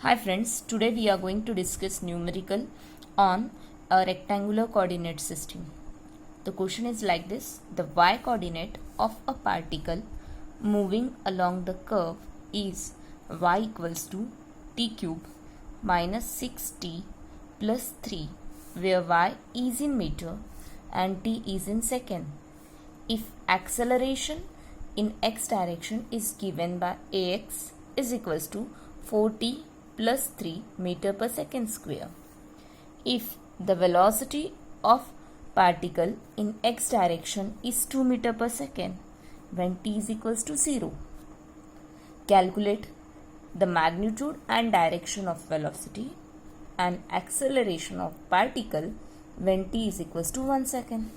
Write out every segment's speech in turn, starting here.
Hi friends, today we are going to discuss numerical on a rectangular coordinate system. The question is like this: the y coordinate of a particle moving along the curve is y equals to t cube minus 6t plus 3, where y is in meter and t is in second. If acceleration in x direction is given by ax is equals to 4t plus 3 meter per second square. If the velocity of particle in x direction is 2 meter per second when t is equals to 0. Calculate the magnitude and direction of velocity and acceleration of particle when t is equals to 1 second.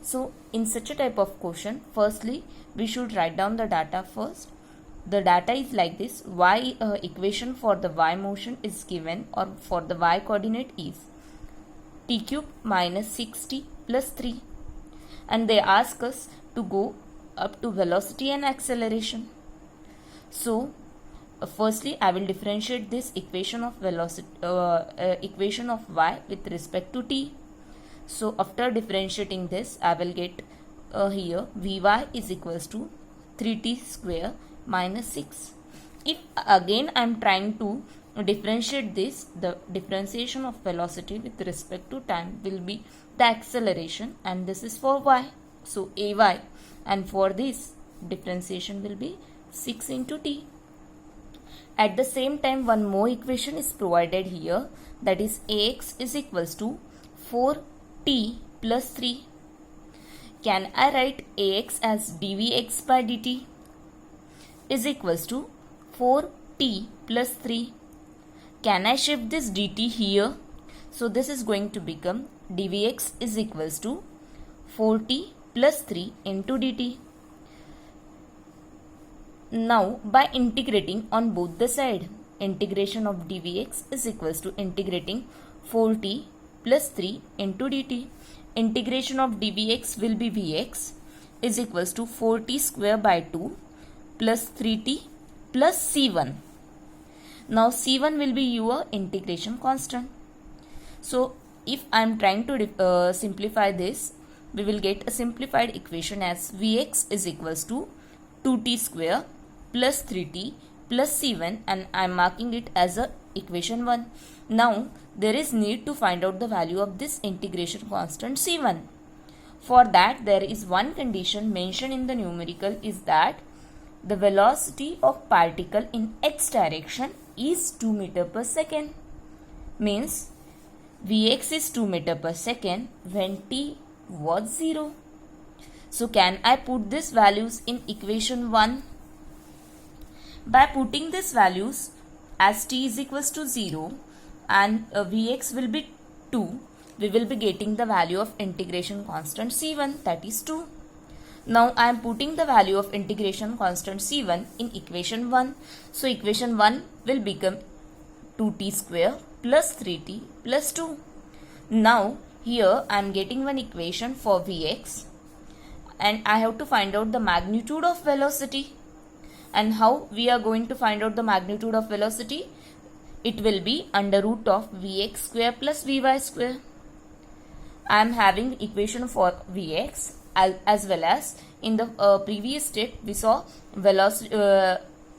So in such a type of question, firstly we should write down the data first. The data is like this: y equation for the y motion is given, or for the y coordinate is t cube minus 6t plus 3, and they ask us to go up to velocity and acceleration. So firstly I will differentiate this equation of velocity equation of y with respect to t. So after differentiating this, I will get here vy is equals to 3t square minus 6. If again I am trying to differentiate this, the differentiation of velocity with respect to time will be the acceleration, and this is for y, so ay, and for this differentiation will be 6 into t. At the same time, one more equation is provided here, that is ax is equals to 4t plus 3. Can I write ax as dvx by dt is equals to 4t plus 3. Can I shift this dt here? So this is going to become dvx is equals to 4t plus 3 into dt. Now by integrating on both the side, integration of dvx is equals to integrating 4t plus 3 into dt. Integration of dvx will be vx is equals to 4t square by 2 plus 3t plus c1. Now c1 will be your integration constant. So if I am trying to simplify this, we will get a simplified equation as vx is equals to 2t square plus 3t plus c1, and I am marking it as a equation 1. Now there is need to find out the value of this integration constant c1. For that, there is one condition mentioned in the numerical, is that the velocity of particle in x direction is 2 meter per second. Means Vx is 2 meter per second when t was 0. So can I put these values in equation 1? By putting these values as t is equals to 0 and Vx will be 2, we will be getting the value of integration constant c1, that is 2. Now I am putting the value of integration constant c1 in equation 1. So equation 1 will become 2t square plus 3t plus 2. Now here I am getting one equation for vx, and I have to find out the magnitude of velocity. And how we are going to find out the magnitude of velocity? It will be under root of vx square plus vy square. I am having equation for vx as well as in the previous step we saw velocity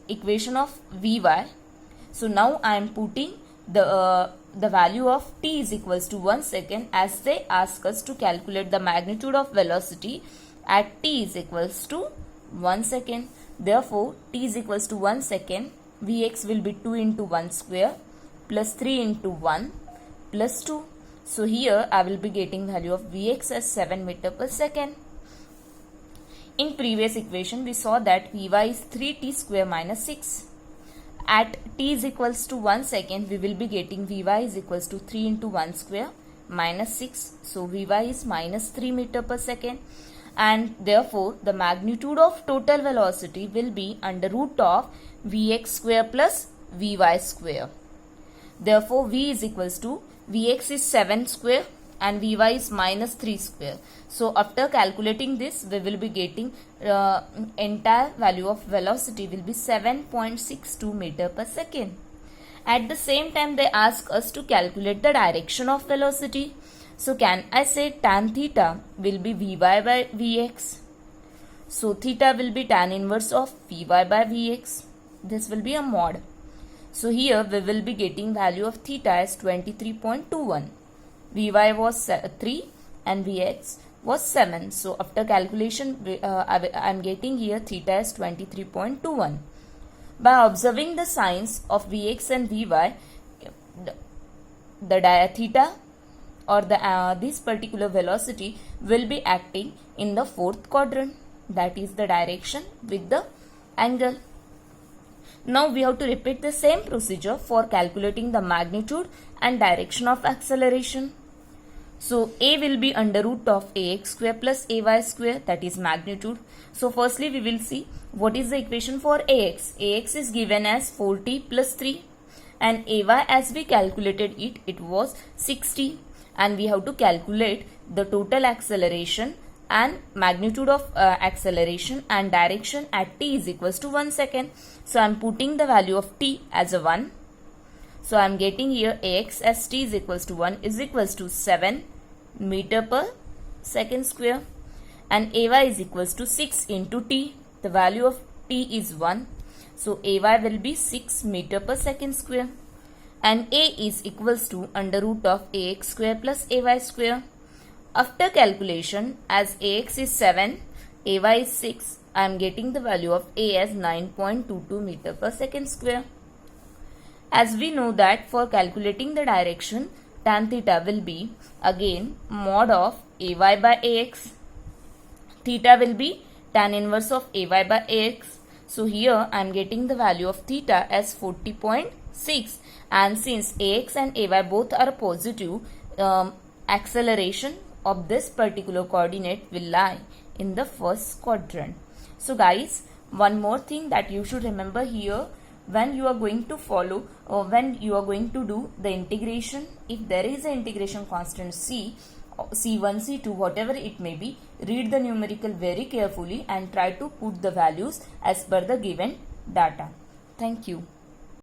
equation of vy. So now I am putting the value of t is equals to 1 second, as they ask us to calculate the magnitude of velocity at t is equals to 1 second. Therefore t is equals to 1 second, vx will be 2 into 1 square plus 3 into 1 plus 2. So here I will be getting value of vx as 7 meter per second. In previous equation we saw that vy is 3t square minus 6. At t is equals to 1 second, we will be getting vy is equals to 3 into 1 square minus 6. So vy is minus 3 meter per second, and therefore the magnitude of total velocity will be under root of vx square plus vy square. Therefore v is equals to vx is 7 square and vy is minus 3 square. So after calculating this, we will be getting entire value of velocity will be 7.62 meter per second. At the same time, they ask us to calculate the direction of velocity. So can I say tan theta will be Vy by Vx. So theta will be tan inverse of Vy by Vx. This will be a mod. So here we will be getting value of theta as 23.21. Vy was 3 and Vx was 7. So after calculation, I am getting here theta as 23.21. By observing the signs of Vx and Vy, the theta or this particular velocity will be acting in the fourth quadrant, that is the direction with the angle. Now we have to repeat the same procedure for calculating the magnitude and direction of acceleration. So a will be under root of ax square plus ay square, that is magnitude. So firstly we will see what is the equation for ax. Ax is given as 4t plus 3 and ay as we calculated it was 60, and we have to calculate the total acceleration and magnitude of acceleration and direction at t is equals to 1 second. So I am putting the value of t as a 1. So I am getting here ax as t is equals to 1 is equals to 7 meter per second square, and ay is equals to 6 into t. The value of t is 1. So ay will be 6 meter per second square, and a is equals to under root of ax square plus ay square. After calculation, as ax is 7, ay is 6, I am getting the value of a as 9.22 meter per second square. As we know that for calculating the direction, tan theta will be again mod of ay by ax. Theta will be tan inverse of ay by ax. So here I am getting the value of theta as 40.6, and since ax and ay both are positive, acceleration of this particular coordinate will lie in the first quadrant. So guys, one more thing that you should remember here, when you are going to follow or when you are going to do the integration, if there is an integration constant c, c1, c2, whatever it may be, read the numerical very carefully and try to put the values as per the given data. Thank you.